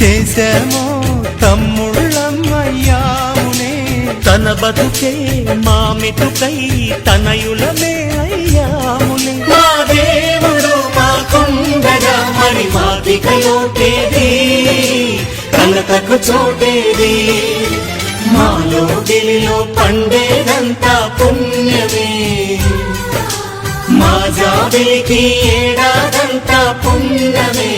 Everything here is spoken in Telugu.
చేశామో తమ్ముళ్ళమ్మయ్యామునే, తన బతుకే మా మెతుకై తనయులమే అయ్యాములే. మా దేవుడు మాకుండగా మరి మాకిక లోటేది, కలతకు చోటేది. మాలో గిలిలో పండేదంతా పుణ్యమే, మా జాబిలికి ఏడాదంతా పుణ్యమే.